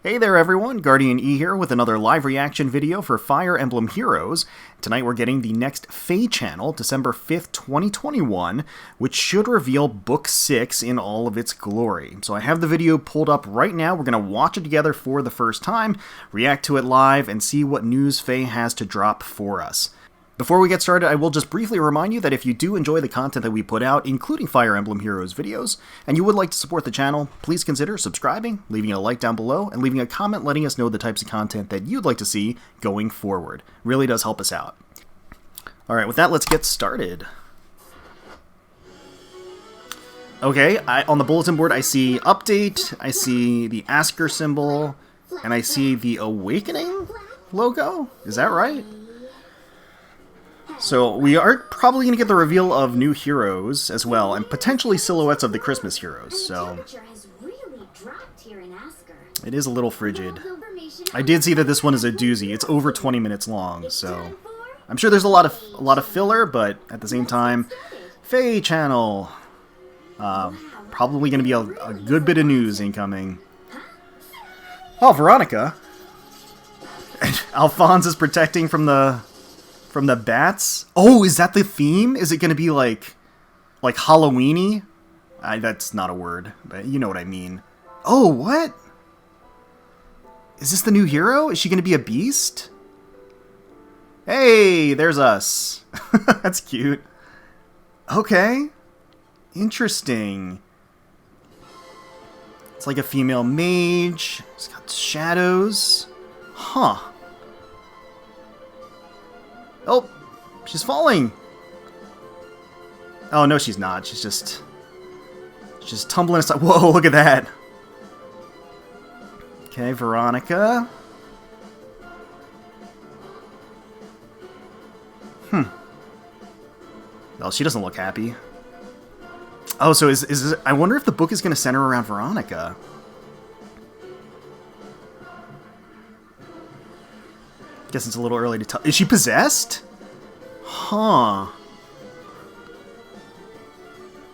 Hey there everyone, GuardianE here with another live reaction video for Fire Emblem Heroes. Tonight we're getting the next Feh Channel, December 5th, 2021, which should reveal Book 6 in all of its glory. So I have the video pulled up right now, we're going to watch it together for the first time, react to it live, and see what news Feh has to drop for us. Before we get started, I will just briefly remind you that if you do enjoy the content that we put out, including Fire Emblem Heroes videos, and you would like to support the channel, please consider subscribing, leaving a like down below, and leaving a comment letting us know the types of content that you'd like to see going forward. Really does help us out. Alright, with that, let's get started. Okay, on the bulletin board I see update, I see the Askr symbol, and I see the Awakening logo? Is that right? So we are probably going to get the reveal of new heroes as well, and potentially silhouettes of the Christmas heroes, so it is a little frigid. I did see that this one is a doozy. It's over 20 minutes long, so I'm sure there's a lot of filler, but at the same time, Feh Channel, probably going to be a good bit of news incoming. Oh, Veronica! Alphonse is protecting from the bats? Oh, is that the theme? Is it going to be like Halloween-y? That's not a word, but you know what I mean. Oh, what? Is this the new hero? Is she going to be a beast? Hey, there's us. That's cute. Okay. Interesting. It's like a female mage. It's got shadows. Huh. Oh, she's falling. Oh, no, she's not. She's just tumbling aside. Whoa, look at that. Okay, Veronica. Well, she doesn't look happy. Oh, so is I wonder if the book is going to center around Veronica. Guess it's a little early to tell. Is she possessed? Huh.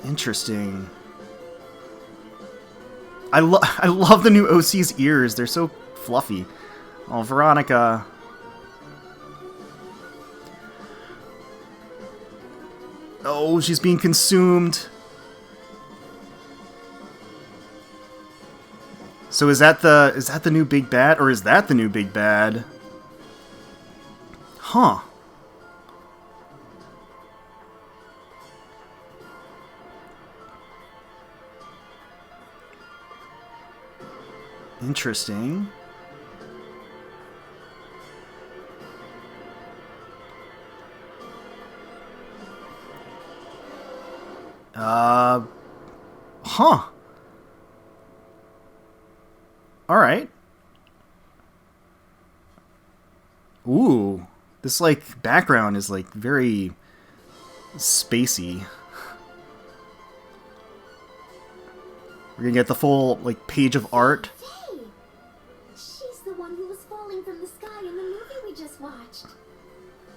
Interesting. I love the new OC's ears. They're so fluffy. Oh, Veronica. Oh, she's being consumed. So is that the new big bad, or is that the new big bad? Huh. Interesting. Huh. All right. Ooh. This, like, background is, like, very spacey. We're gonna get the full, like, page of art. Hey! She's the one who was falling from the sky in the movie we just watched.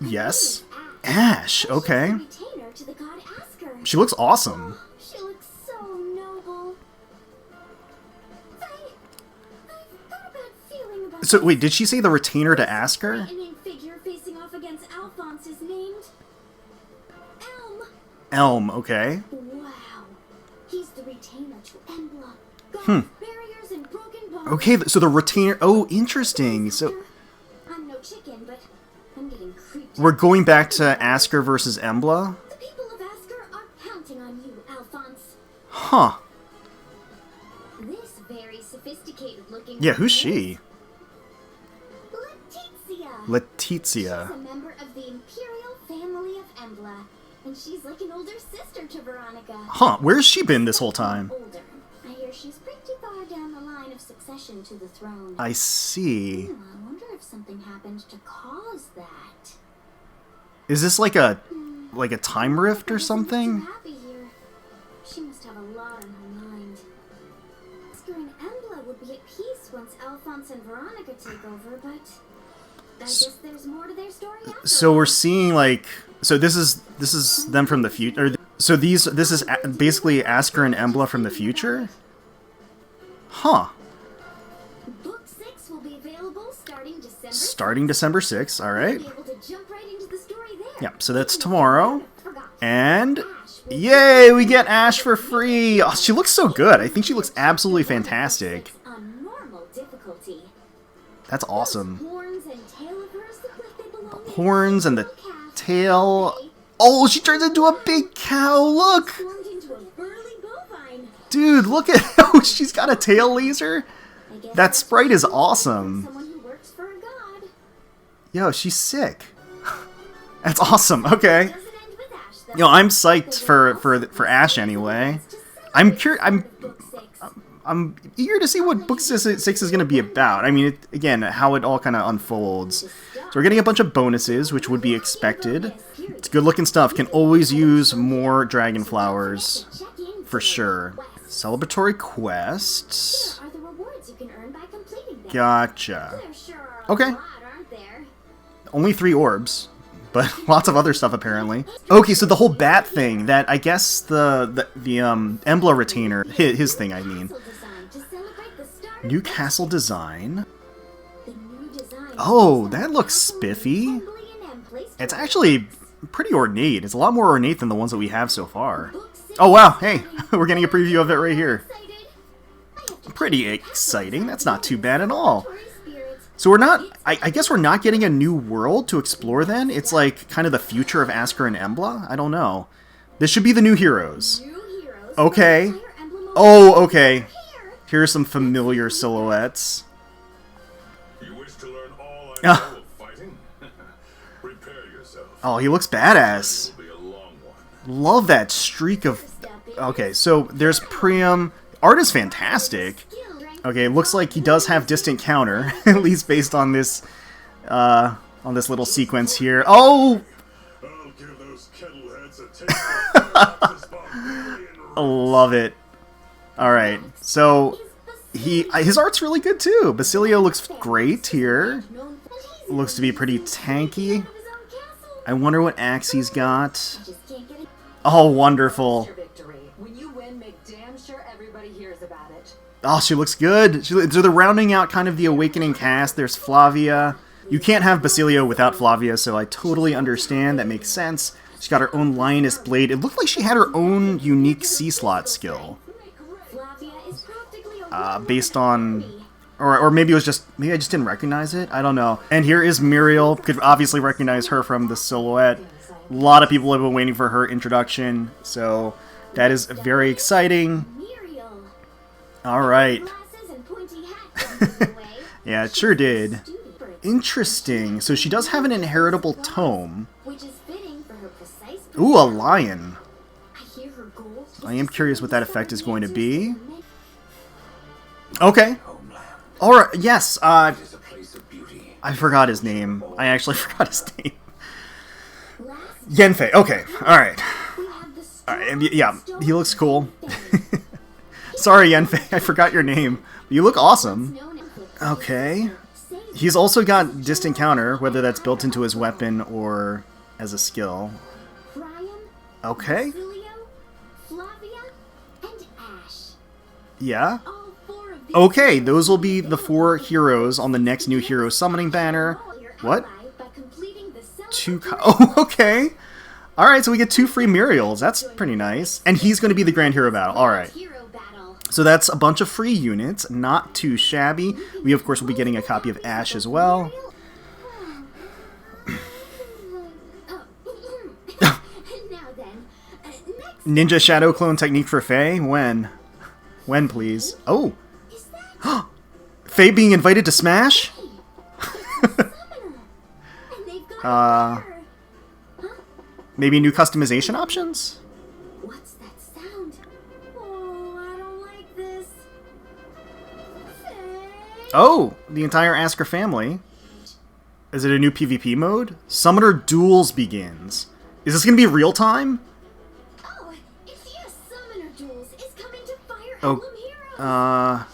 Yes. Ash, okay. Retainer to the god Askr. She looks awesome. Oh, she looks so noble. I've got a bad feeling about So, wait, did she say the retainer to Askr? Elm, okay. Wow. He's the retainer to Embla. Barriers and broken bones. Okay, so the retainer... Oh, interesting. So I'm no chicken, but I'm getting creeped. we're going back to Askr versus Embla? The people of Askr are counting on you, Alphonse. Huh. This very sophisticated looking... Yeah, who's she? Letizia. Letizia. She's a member of the imperial family of Embla. And she's like an older sister to Veronica. Huh, where's she been this whole time? Older. I hear she's pretty far down the line of succession to the throne. I see. I wonder if something happened to cause that. Is this like a time rift or something? Too happy here. She must have a lot on her mind. Askr and Embla would be at peace once Alphonse and Veronica take over, but I guess there's more to their story after. So we're seeing like, so this is them from the future. So this is basically Askr and Embla from the future. Huh. Book 6 will be available starting December 6th, alright. Be able to jump right into the story there. Yep, so that's tomorrow. And yay, we get Ash for free! Oh, she looks so good. I think she looks absolutely fantastic. On normal difficulty. That's awesome. Horns and tail of hers look like they belong in Horns and the a calf. tail. Oh, she turns into a big cow, look! Formed into a burly bovine. Dude, look at how she's got a tail laser. I guess That sprite is awesome. someone who works for a god. Yo, she's sick. That's awesome, okay. Doesn't end with Ash, though. Yo, I'm psyched for Ash anyway. I'm eager to see what Book 6 is going to be about. I mean, again, how it all kind of unfolds. So we're getting a bunch of bonuses, which would be expected. It's good looking stuff. Can always use more dragon flowers, for sure. Celebratory quests. Are the rewards you can earn by completing them. Gotcha. There sure are Okay. a lot, aren't there? Only 3 orbs, but lots of other stuff apparently. Okay, so the whole bat thing, that I guess the Embla retainer, his thing I mean. Castle design to celebrate the start New of castle design. the new design. Oh, that looks spiffy. It's actually pretty ornate. It's a lot more ornate than the ones that we have so far. Oh wow, hey, we're getting a preview of it right here. Pretty exciting. That's not too bad at all. So we're not, I guess we're not getting a new world to explore then? It's like kind of the future of Askr and Embla? I don't know. This should be the new heroes. Okay. Oh, okay. Here are some familiar silhouettes. You wish to learn all I know of fighting? Prepare yourself. Oh, he looks badass. It'll be a long one. Love that streak of... Okay, so there's Priam. Art is fantastic. Okay, looks like he does have distant counter, at least based on this little sequence here. Oh! I'll give those kettleheads a taste of I love it. Alright, so his art's really good too. Basilio looks great here. Looks to be pretty tanky. I wonder what axe he's got. Oh, wonderful. When you win, make damn sure everybody hears about it. Oh, she looks good. So they're rounding out kind of the Awakening cast. There's Flavia. You can't have Basilio without Flavia, so I totally understand. That makes sense. She's got her own lioness blade. It looked like she had her own unique C-slot skill. Based on... Or maybe it was just... Maybe I just didn't recognize it? I don't know. And here is Mirel. Could obviously recognize her from the silhouette. A lot of people have been waiting for her introduction, so that is very exciting. Alright. Yeah, it sure did. Interesting. So she does have an inheritable tome. Ooh, a lion. I am curious what that effect is going to be. Okay. Alright, yes, I forgot his name. I actually forgot his name. Yenfei, okay, alright. Alright, yeah, he looks cool. Sorry, Yenfei, I forgot your name. You look awesome. Okay. He's also got distant counter, whether that's built into his weapon or as a skill. Okay. Yeah. Okay, those will be the 4 heroes on the next new hero summoning banner. What? Oh, okay. Alright, so we get 2 free Mirels. That's pretty nice. And he's going to be the Grand Hero Battle. Alright. So that's a bunch of free units. Not too shabby. We, of course, will be getting a copy of Ash as well. Ninja Shadow Clone technique for Feh? When? When, please? Oh! Feh being invited to Smash? Maybe new customization options? What's that sound? Oh, I don't like this. Oh! The entire Askr family. Is it a new PvP mode? Summoner Duels begins. Is this gonna be real time? Oh, it's yes, Summoner Duels is coming to Fire Oh, Emblem Heroes.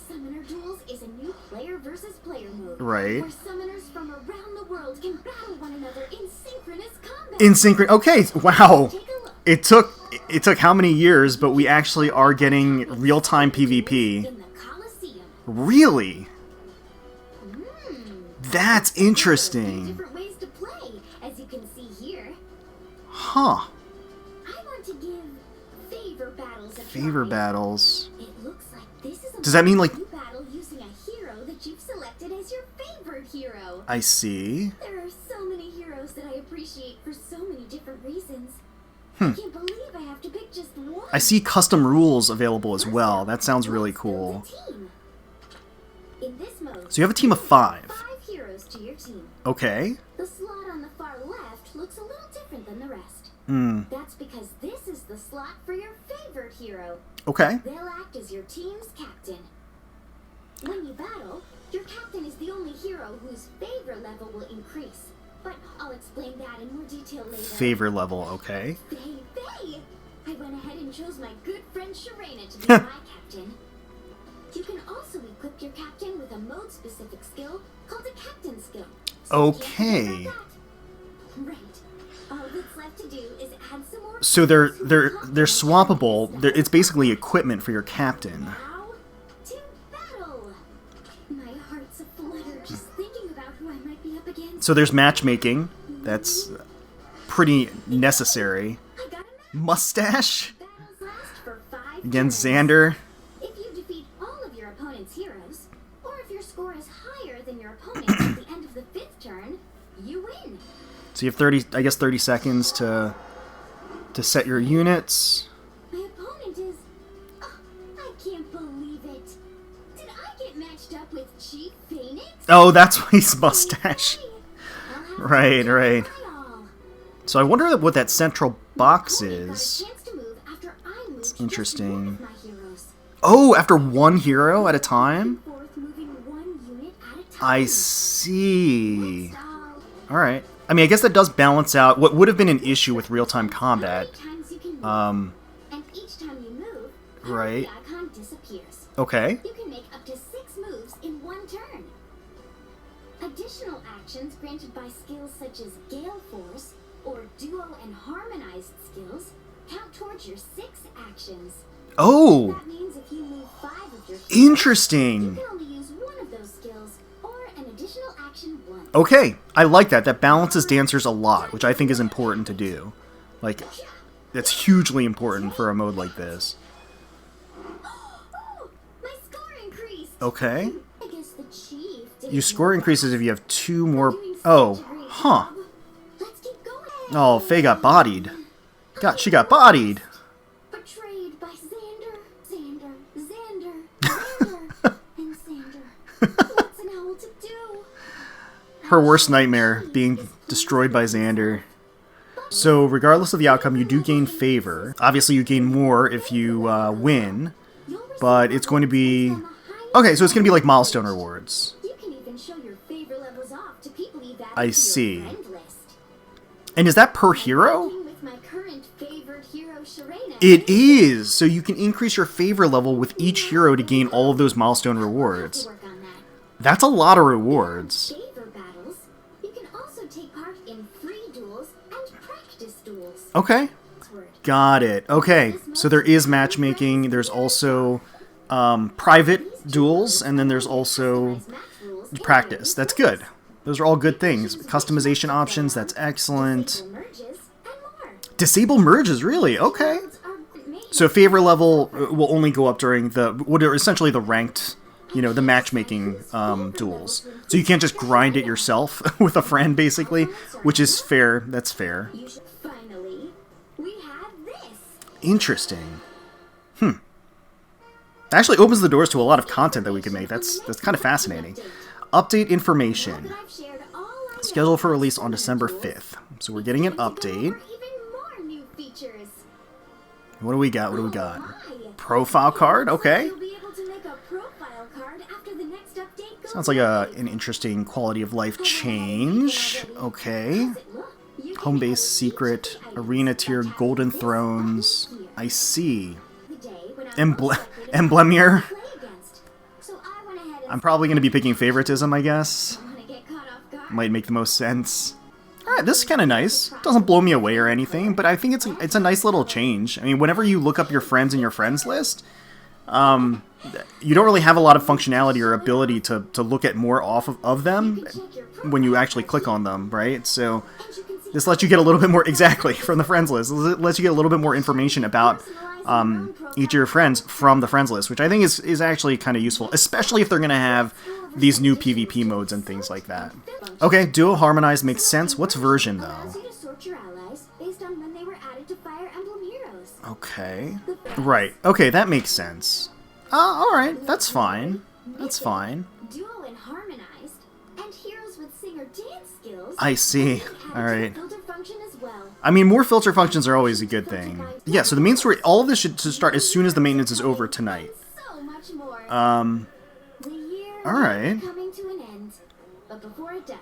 Summoner Duels is a new player versus player mode. Right. Where summoners from around the world can battle one another in synchronous combat. In synchron. Okay, wow. Take a look. It took how many years, but we actually are getting real-time PvP. In the Coliseum. Really? That's interesting. Different ways to play, as you can see here. Huh. I want to give favor battles a Favor try. battles. It looks like this is a Does that mean, like... you battle using a hero that you've selected as your favorite hero. I see. There are so many heroes that I appreciate for so many different reasons. I can't believe I have to pick just one. I see custom rules available as well. That sounds really cool. In this mode, So you have a team of 5. 5 heroes to your team. Okay. The slot on the far left looks a little different than the rest. That's because this is the slot for your favorite hero. Okay. They'll act as your team's captain. When you battle, your captain is the only hero whose favor level will increase. But I'll explain that in more detail later. Favor level, okay. Feh! I went ahead and chose my good friend Sharena to be my captain. You can also equip your captain with a mode-specific skill called a captain skill. So you can't Okay. forget about that. Right. All that's left to do is add some more. So they're swappable. It's basically equipment for your captain. Now to battle. My heart's aflutter just thinking about who I might be up against. So there's matchmaking. That's pretty necessary. I got a match. Mustache Battles last for 5 against turns. Xander. If you defeat all of your opponent's heroes, or if your score is higher than your opponent at the end of the 5th turn, you win. So you have 30 seconds to set your units. My opponent is... Oh, I can't believe it. Did I get matched up with Chief Phoenix? Oh, that's why he's mustache. Hey, I'll have to Right, tell right. my all. So I wonder what that central box Opponent got a is. chance to move after I moved just interesting. one of my heroes. Oh, after one hero at a time? Forth moving one unit at a time. I see. Next, Alright. I mean, I guess that does balance out what would have been an issue with real-time combat. And each time you move, Right. the icon disappears. Okay. You can make up to 6 moves in one turn. Additional actions granted by skills such as Gale Force or Duo and Harmonized skills count towards your 6 actions. Oh, That means if you move 5 of your skills, interesting. you can only use one of those skills or an additional action once. Okay, I like that. That balances dancers a lot, which I think is important to do. Like, that's hugely important for a mode like this. Oh, my score increased. Okay. I guess the chief didn't Your score know increases if you have 2 that. more... Doing such Oh, a great huh. job. Let's keep going. Oh, Feh got bodied. She got bodied. Betrayed by Xander, and Xander. What's an owl to do? Her worst nightmare, being destroyed by Xander. So, regardless of the outcome, you do gain favor. Obviously, you gain more if you win, but it's going to be... Okay, so it's going to be like milestone rewards. You can even show your favor levels off to people you've added I to your see. friend list. And is that per hero? Working with my current favored hero, Sharena, It is! So you can increase your favor level with each hero to gain all of those milestone rewards. Work on that. That's a lot of rewards. Favor battles. You can also take part in free duels and practice duels. Okay. Word. Got it. Okay, so there is matchmaking, there's also private duels, and then there's also Customize match rules and practice. That's good. Those are all good things. Customization options, that's excellent. disable merges, and more. Disable merges, really? Okay. Modes are made So favor level will only go up during what are essentially the ranked, the matchmaking duels. So you can't just grind it yourself with a friend, basically, which is fair. That's fair. You should finally. We have this. Interesting. Actually opens the doors to a lot of content that we can make. That's kind of fascinating. Update information. That I've shared all I Scheduled for know release on about December duels. 5th. So we're getting an Time to go update. over even more new features. What do we got? What do we got? Oh my. Profile card? Okay. You'll be able to make a profile card after the next update goes Sounds like live. an interesting quality of life change. Okay. How's it look? You can Home base edit secret, features and arena items tier, such as golden this thrones. button here. I see. The day when I'm Emble- most likely to Emblemir. play against. So I went ahead and I'm probably going to be picking favoritism, I guess. wanna get caught off guard. Might make the most sense. Alright, this is kind of nice. Doesn't blow me away or anything, but I think it's a nice little change. I mean, whenever you look up your friends in your friends list, you don't really have a lot of functionality or ability to look at more off of them when you actually click on them, right? So this lets you get a little bit more, exactly, from the friends list. It lets you get a little bit more information about each of your friends from the friends list, which I think is actually kind of useful, especially if they're going to have these new PvP modes and things like that. Okay, Duo Harmonized makes sense. What's version, though? Okay. Right. Okay, that makes sense. Alright, that's fine. That's fine. Duo and harmonized, and heroes with sing or dance skills. I see. Alright. Filter function as well. I mean, more filter functions are always a good thing. Yeah, so the main story, all of this should start as soon as the maintenance is over tonight. So much more. The year Alright. coming to an end. But before it does,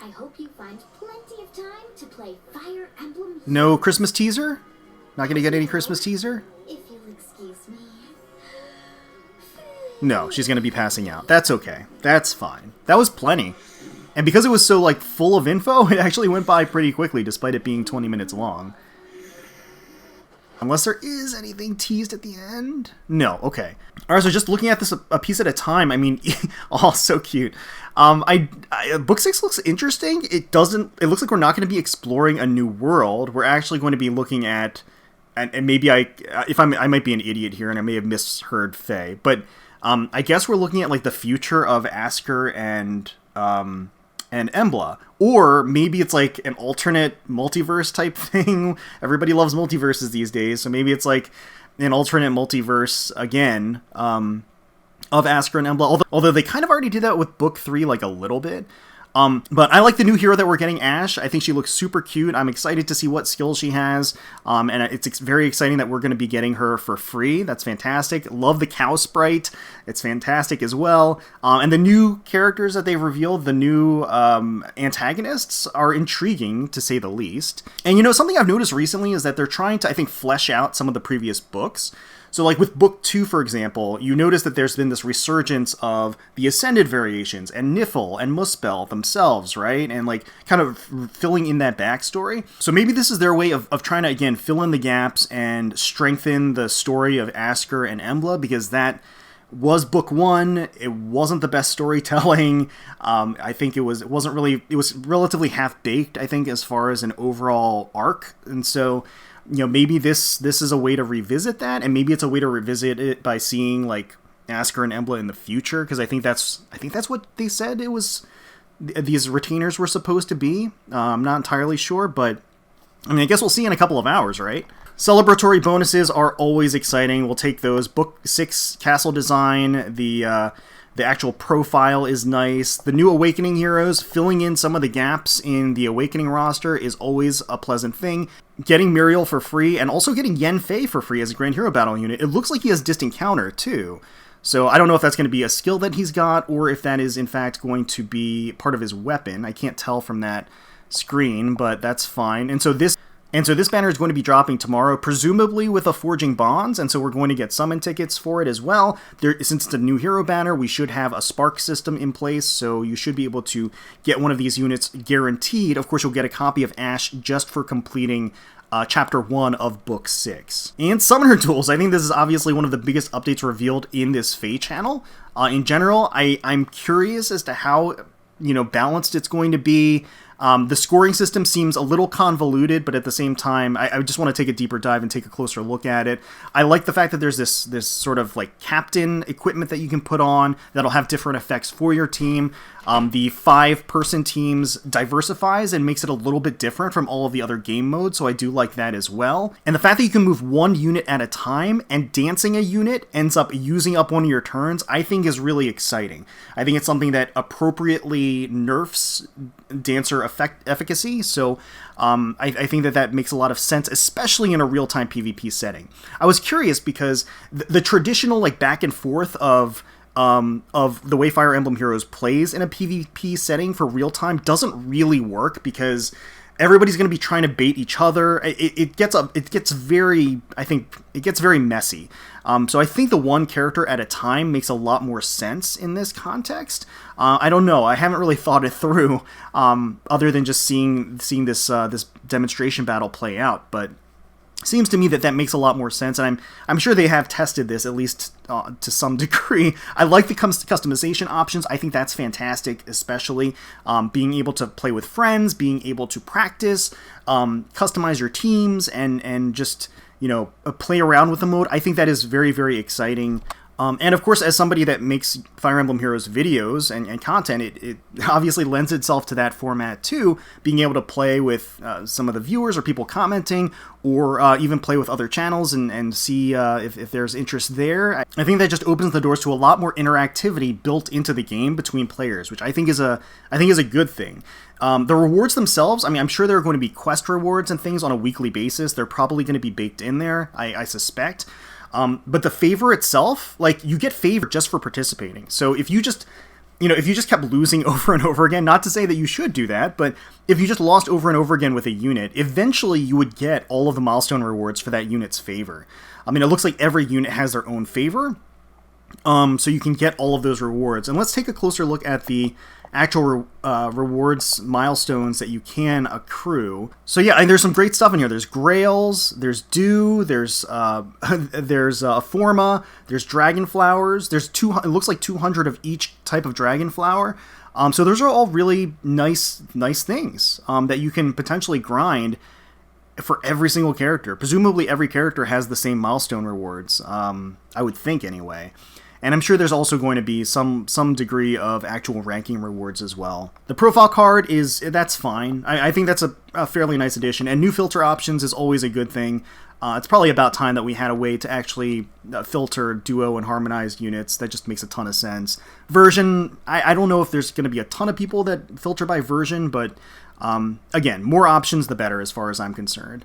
I hope you find plenty of time to play Fire Emblem. No Christmas teaser? Not gonna get any Christmas teaser? If you'll excuse me. No, she's gonna be passing out. That's okay. That's fine. That was plenty. And because it was so, like, full of info, it actually went by pretty quickly, despite it being 20 minutes long. Unless there is anything teased at the end? No, okay. Alright, so just looking at this a piece at a time, I mean, oh, so cute. Book 6 looks interesting. It looks like we're not going to be exploring a new world. We're actually going to be looking at, and maybe I might be an idiot here, and I may have misheard Feh, but I guess we're looking at, like, the future of Askr and Embla. Or maybe it's like an alternate multiverse type thing. Everybody loves multiverses these days, so maybe it's like an alternate multiverse again of Askr and Embla. Although they kind of already did that with Book 3, like, a little bit. But I like the new hero that we're getting, Ash. I think she looks super cute. I'm excited to see what skills she has. And it's very exciting that we're going to be getting her for free. That's fantastic. Love the cow sprite. It's fantastic as well. And the new characters that they've revealed, the new antagonists, are intriguing, to say the least. And, you know, something I've noticed recently is that they're trying to, I think, flesh out some of the previous books. So, like, with Book 2, for example, you notice that there's been this resurgence of the Ascended variations, and Nifl, and Muspel themselves, right? And, like, kind of filling in that backstory. So maybe this is their way of trying to, again, fill in the gaps and strengthen the story of Askr and Embla, because that was Book 1. It wasn't the best storytelling. I think it was relatively half-baked, I think, as far as an overall arc. And so, you know, maybe this is a way to revisit that, and maybe it's a way to revisit it by seeing, like, Askr and Embla in the future, because I think that's what they said it was. These retainers were supposed to be. I'm not entirely sure, but I mean, I guess we'll see in a couple of hours, right? Celebratory bonuses are always exciting. We'll take those. Book 6 castle design, the actual profile is nice. The new Awakening heroes, filling in some of the gaps in the Awakening roster, is always a pleasant thing. Getting Mirel for free, and also getting Yen Fei for free as a Grand Hero Battle unit. It looks like he has Distant Counter, too. So I don't know if that's going to be a skill that he's got, or if that is, in fact, going to be part of his weapon. I can't tell from that screen, but that's fine. And so this banner is going to be dropping tomorrow, presumably with a Forging Bonds, and so we're going to get summon tickets for it as well. Since it's a new hero banner, we should have a spark system in place, so you should be able to get one of these units guaranteed. Of course, you'll get a copy of Ash just for completing Chapter 1 of Book 6. And Summoner Duels, I think this is obviously one of the biggest updates revealed in this Feh channel. In general, I'm curious as to how, you know, balanced it's going to be. The scoring system seems a little convoluted, but at the same time, I just want to take a deeper dive and take a closer look at it. I like the fact that there's this sort of, like, captain equipment that you can put on that'll have different effects for your team. The 5-person teams diversifies and makes it a little bit different from all of the other game modes, so I do like that as well. And the fact that you can move one unit at a time, and dancing a unit ends up using up one of your turns, I think is really exciting. I think it's something that appropriately nerfs dancer efficacy, so I think that makes a lot of sense, especially in a real-time PvP setting. I was curious because the traditional, like, back and forth of the way Fire Emblem Heroes plays in a PvP setting for real-time doesn't really work, because everybody's going to be trying to bait each other. It gets very messy. So I think the one character at a time makes a lot more sense in this context. I don't know. I haven't really thought it through, other than just seeing this demonstration battle play out. But Seems to me that that makes a lot more sense, and I'm sure they have tested this at least to some degree. I like the customization options. I think that's fantastic, especially being able to play with friends, being able to practice, customize your teams, and just, you know, play around with the mode. I think that is very, very exciting. And of course, as somebody that makes Fire Emblem Heroes videos and content, it obviously lends itself to that format too, being able to play with some of the viewers or people commenting, or even play with other channels and see if there's interest there. I think that just opens the doors to a lot more interactivity built into the game between players, which I think is a good thing. The rewards themselves, I mean, I'm sure there are going to be quest rewards and things on a weekly basis. They're probably going to be baked in there, I suspect. But the favor itself, like, you get favor just for participating. So if you just, you know, if you just kept losing over and over again, not to say that you should do that, but if you just lost over and over again with a unit, eventually you would get all of the milestone rewards for that unit's favor. I mean, it looks like every unit has their own favor, so you can get all of those rewards. And let's take a closer look at the actual rewards milestones that you can accrue. So yeah, and there's some great stuff in here. There's Grails, there's Dew, there's Forma, there's Dragon Flowers. There's it looks like 200 of each type of Dragon Flower. So those are all really nice things that you can potentially grind for every single character. Presumably every character has the same milestone rewards, I would think anyway. And I'm sure there's also going to be some degree of actual ranking rewards as well. The profile card that's fine. I think that's a fairly nice addition. And new filter options is always a good thing. It's probably about time that we had a way to actually filter duo and harmonized units. That just makes a ton of sense. Version, I don't know if there's going to be a ton of people that filter by version, but again, more options the better as far as I'm concerned.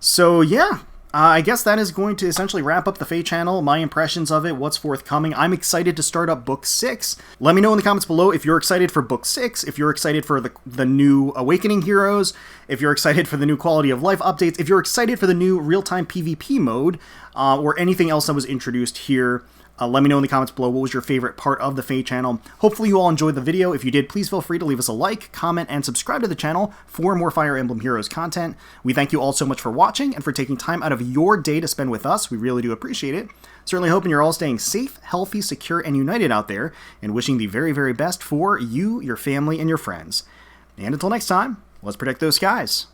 So yeah. I guess that is going to essentially wrap up the Feh Channel, my impressions of it, what's forthcoming. I'm excited to start up Book 6. Let me know in the comments below if you're excited for Book 6, if you're excited for the new Awakening heroes, if you're excited for the new quality of life updates, if you're excited for the new real-time PvP mode, or anything else that was introduced here. Let me know in the comments below what was your favorite part of the Feh Channel. Hopefully you all enjoyed the video. If you did, please feel free to leave us a like, comment, and subscribe to the channel for more Fire Emblem Heroes content. We thank you all so much for watching and for taking time out of your day to spend with us. We really do appreciate it. Certainly hoping you're all staying safe, healthy, secure, and united out there, and wishing the very, very best for you, your family, and your friends. And until next time, let's protect those skies.